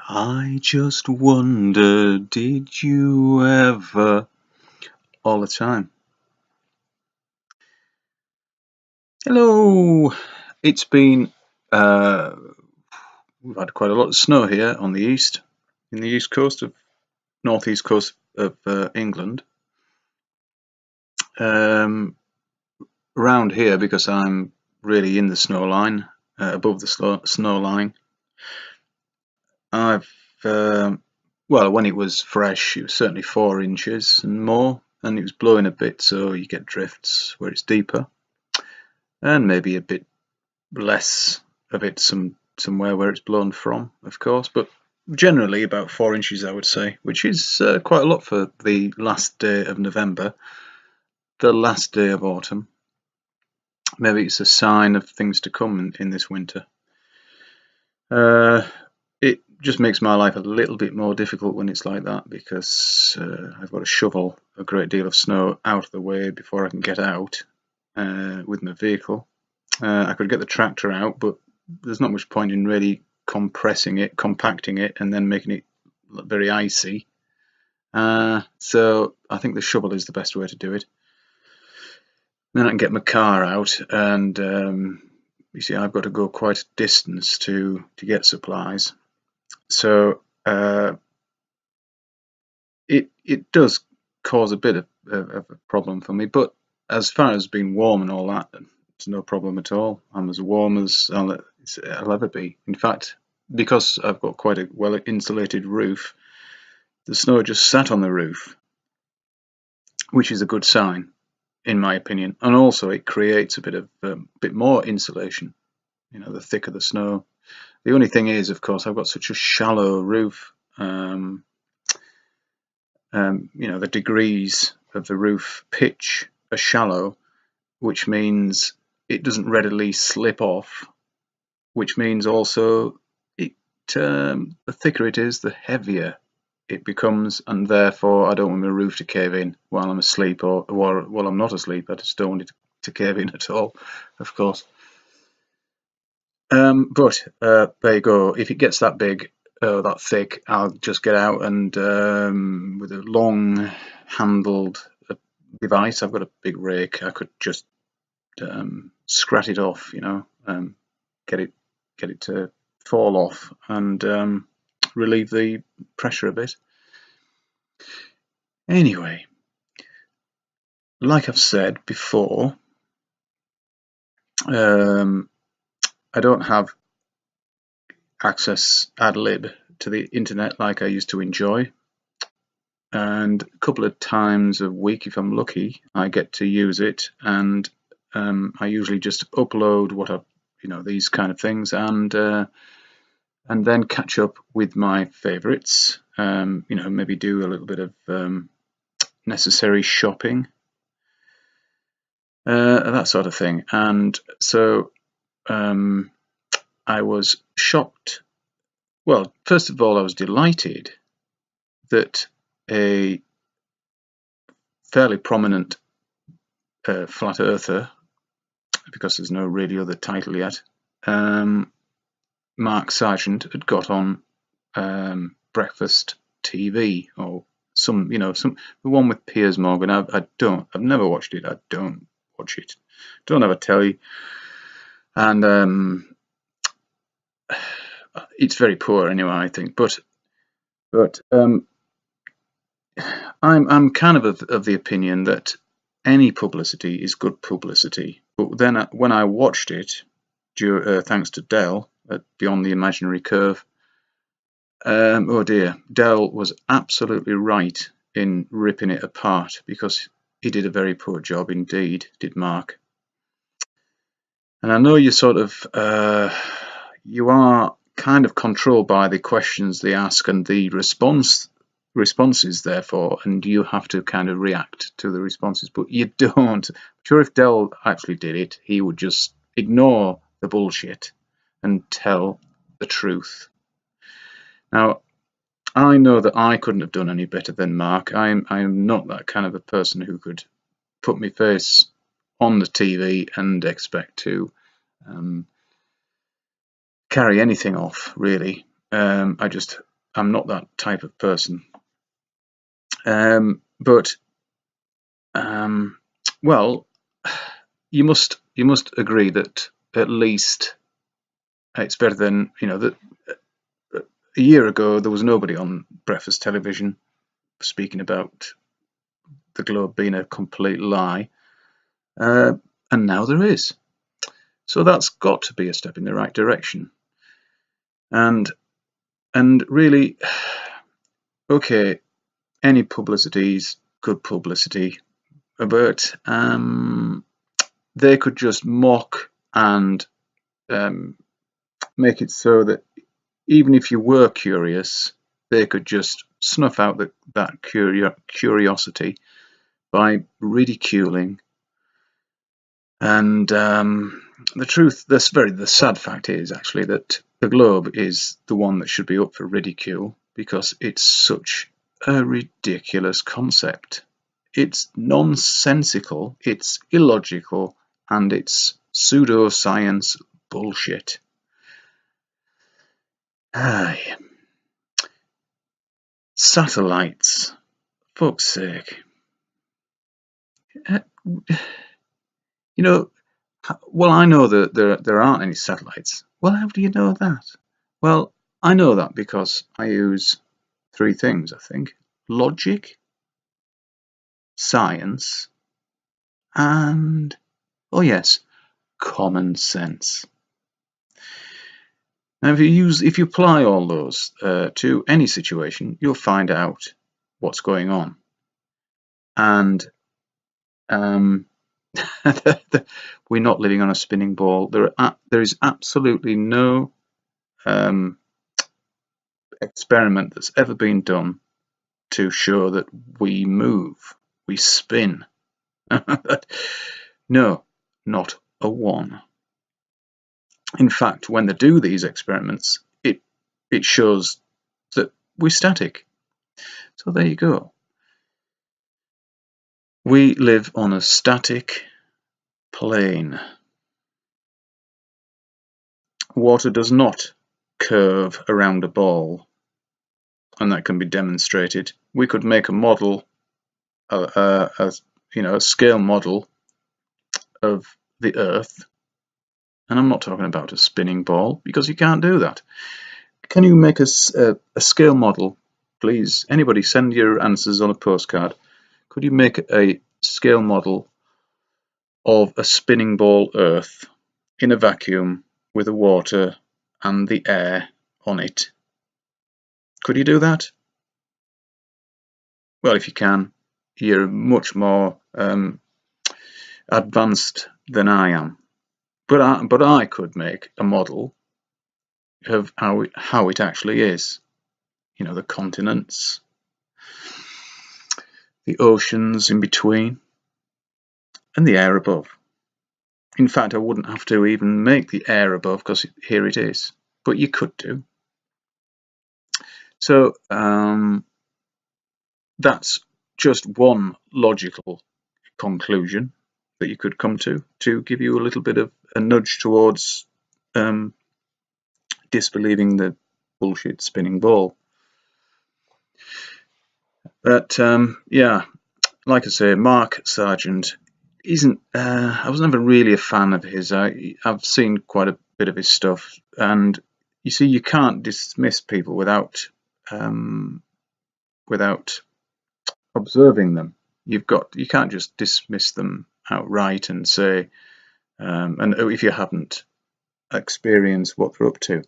I just wonder, did you ever? All the time. Hello! It's been, we've had quite a lot of snow here on the east, in the northeast coast of England. Around here, because I'm really in the snow line, above the snow line, I've, well, when it was fresh, it was certainly 4 inches and more, and it was blowing a bit, so you get drifts where it's deeper, and maybe a bit less of it somewhere where it's blown from, of course, but generally about 4 inches, I would say, which is quite a lot for the last day of November, the last day of autumn. Maybe it's a sign of things to come in this winter. It just makes my life a little bit more difficult when it's like that, because I've got to shovel a great deal of snow out of the way before I can get out with my vehicle. I could get the tractor out, but there's not much point in really compacting it, and then making it very icy. So I think the shovel is the best way to do it. Then I can get my car out, and you see, I've got to go quite a distance to get supplies. So it does cause a bit of a problem for me. But as far as being warm and all that, it's no problem at all. I'm as warm as I'll ever be. In fact, because I've got quite a well insulated roof, the snow just sat on the roof, which is a good sign, in my opinion. And also, it creates a bit more insulation. You know, the thicker the snow. The only thing is, of course, I've got such a shallow roof. You know, the degrees of the roof pitch are shallow, which means it doesn't readily slip off, which means also the thicker it is, the heavier it becomes, and therefore I don't want my roof to cave in while I'm asleep, or while I'm not asleep. I just don't want it to cave in at all, of course. But there you go. If it gets that big, that thick, I'll just get out and with a long handled device, I've got a big rake, I could just scrat it off, you know, get it to fall off, and relieve the pressure a bit. Anyway, like I've said before, I don't have access ad lib to the internet like I used to enjoy, and a couple of times a week, if I'm lucky, I get to use it, and I usually just upload these kind of things, and then catch up with my favorites. Maybe do a little bit of necessary shopping, that sort of thing. And so I was shocked. Well, first of all, I was delighted that a fairly prominent flat earther, because there's no really other title yet, Mark Sargent, had got on breakfast TV, or the one with Piers Morgan. I've never watched it. I don't watch it. Don't have a telly, and it's very poor anyway, I think. But I'm kind of the opinion that any publicity is good publicity. But then when I watched it, thanks to Dell at Beyond the Imaginary Curve, oh dear, Dell was absolutely right in ripping it apart, because he did a very poor job indeed, did Mark. And I know you you are kind of controlled by the questions they ask and the responses, therefore, and you have to kind of react to the responses, but you don't. I'm sure if Dell actually did it, he would just ignore the bullshit and tell the truth. Now, I know that I couldn't have done any better than Mark. I am not that kind of a person who could put my face on the TV and expect to carry anything off, really. I just I'm not that type of person. But well, you must agree that at least it's better than, that a year ago there was nobody on breakfast television speaking about the globe being a complete lie, and now there is. So that's got to be a step in the right direction. And really, okay, any publicity is good publicity, but they could just mock and make it so that even if you were curious, they could just snuff out that curiosity by ridiculing. And the sad fact is actually that the globe is the one that should be up for ridicule, because it's such a ridiculous concept. It's nonsensical, it's illogical, and it's pseudoscience bullshit. Aye. Satellites, fuck's sake. Well, I know that there aren't any satellites. Well, how do you know that? Well, I know that because I use 3 things, I think: logic, science, and, oh yes, common sense. Now, if you apply all those to any situation, you'll find out what's going on. And we're not living on a spinning ball. There is absolutely no experiment that's ever been done to show that we move, we spin. No, not a one. In fact, when they do these experiments, it shows that we're static. So there you go. We live on a static plane. Water does not curve around a ball, and that can be demonstrated. We could make a model, a scale model of the Earth, and I'm not talking about a spinning ball, because you can't do that. Can you make a scale model, please? Anybody, send your answers on a postcard. Could you make a scale model of a spinning ball Earth in a vacuum with the water and the air on it? Could you do that? Well, if you can, you're much more advanced than I am. But I could make a model of how it actually is. The continents, the oceans in between, and the air above. In fact, I wouldn't have to even make the air above, because here it is. But you could do. So that's just one logical conclusion that you could come to give you a little bit of a nudge towards disbelieving the bullshit spinning ball. But yeah, like I say, Mark Sargent isn't. I was never really a fan of his. I've seen quite a bit of his stuff, and you see, you can't dismiss people without observing them. You can't just dismiss them outright and say, and if you haven't experienced what they're up to.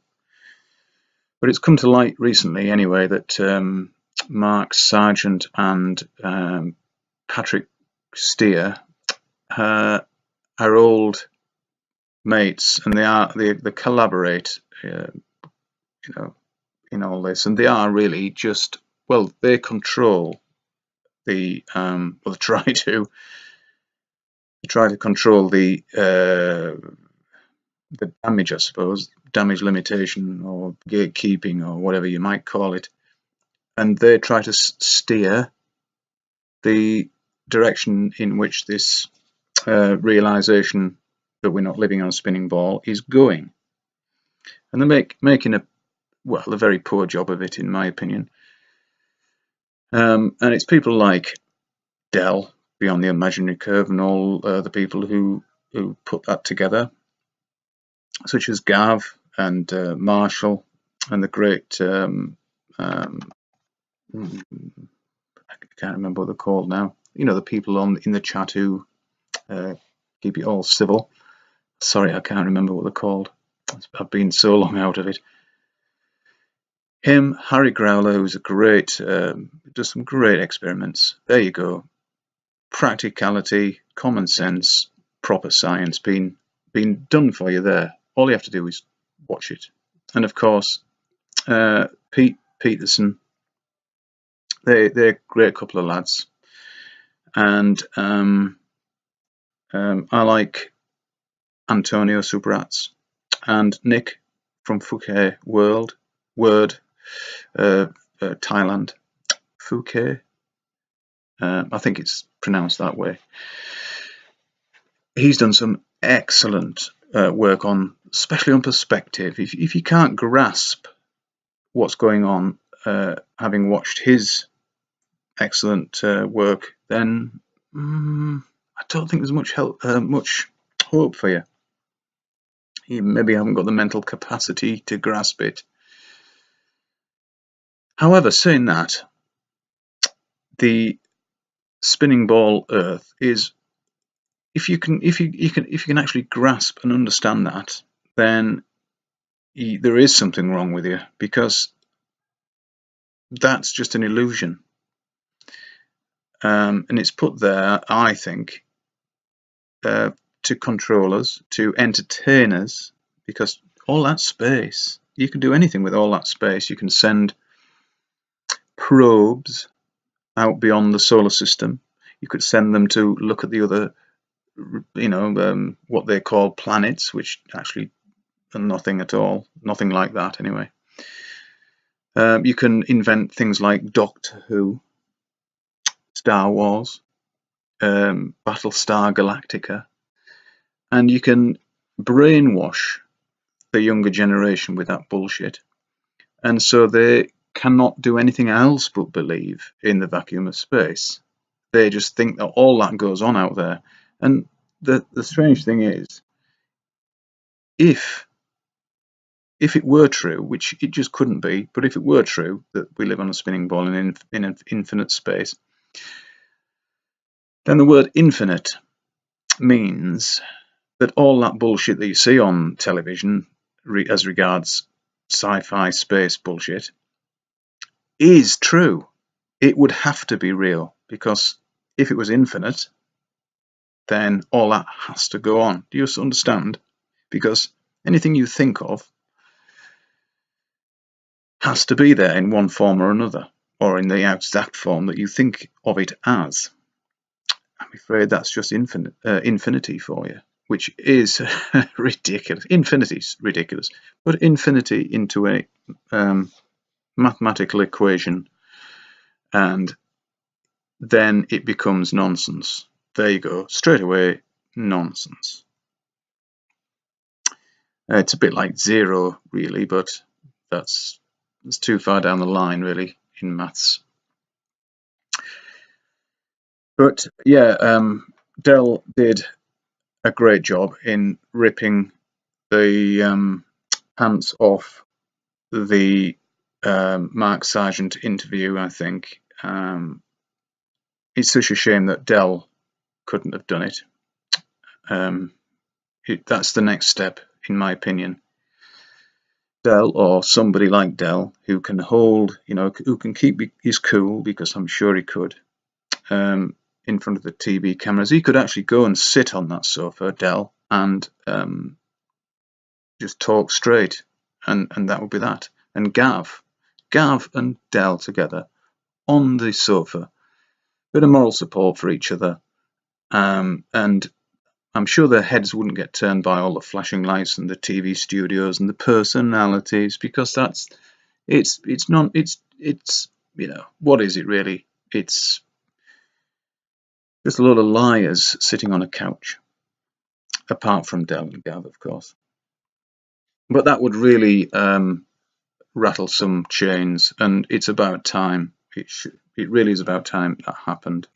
But it's come to light recently, anyway, that Mark Sargent and Patrick Steer are old mates, and they collaborate, in all this, and they are really just, well, they control the well, try to control the damage, I suppose, damage limitation or gatekeeping or whatever you might call it, and they try to steer the direction in which this realization that we're not living on a spinning ball is going. And they're making well, a very poor job of it, in my opinion. And it's people like Del, Beyond the Imaginary Curve, and all the people who put that together, such as Gav and Marshall and the great I can't remember what they're called now. You know, the people in the chat who keep it all civil. Sorry, I can't remember what they're called. I've been so long out of it. Him, Harry Growler, who's a great, does some great experiments. There you go. Practicality, common sense, proper science being done for you there. All you have to do is watch it. And of course, Pete Peterson, they're a great couple of lads. And I like Antonio Superats and Nick from Phuket Word, Thailand. Phuket, I think it's pronounced that way. He's done some excellent work on, especially on perspective. If you can't grasp what's going on, having watched his excellent work, then I don't think there's much hope for you. You maybe haven't got the mental capacity to grasp it. However, saying that, the spinning ball Earth is, if you can actually grasp and understand that, then there is something wrong with you, because that's just an illusion, and it's put there, I think, to control us, to entertain us, because all that space, you can do anything with all that space. You can send probes out beyond the solar system. You could send them to look at the other, what they call planets, which actually are nothing at all, nothing like that anyway. You can invent things like Doctor Who, Star Wars, Battlestar Galactica, and you can brainwash the younger generation with that bullshit, and so they cannot do anything else but believe in the vacuum of space. They just think that all that goes on out there. And the strange thing is, if it were true, which it just couldn't be, but if it were true that we live on a spinning ball in an infinite space, then the word infinite means that all that bullshit that you see on television as regards sci-fi space bullshit is true. It would have to be real, because if it was infinite, then all that has to go on. Do you understand? Because anything you think of has to be there in one form or another, or in the exact form that you think of it as. I'm afraid that's just infinity for you, which is ridiculous. Infinity's ridiculous. Put infinity into a mathematical equation, and then it becomes nonsense. There you go, straight away, nonsense. It's a bit like zero, really, but that's too far down the line, really, in maths. But yeah, Dell did a great job in ripping the pants off the Mark Sargent interview, I think. It's such a shame that Dell couldn't have done it. That's the next step, in my opinion. Dell, or somebody like Dell, who can hold, who can keep his cool, because I'm sure he could, in front of the TV cameras. He could actually go and sit on that sofa, Dell, and just talk straight, and that would be that. And Gav and Dell together on the sofa, bit of moral support for each other, and I'm sure their heads wouldn't get turned by all the flashing lights and the TV studios and the personalities, because it's what is it really? It's just a lot of liars sitting on a couch, apart from Dell and Gav, of course. But that would really rattle some chains, and it's about time. It really is about time that happened.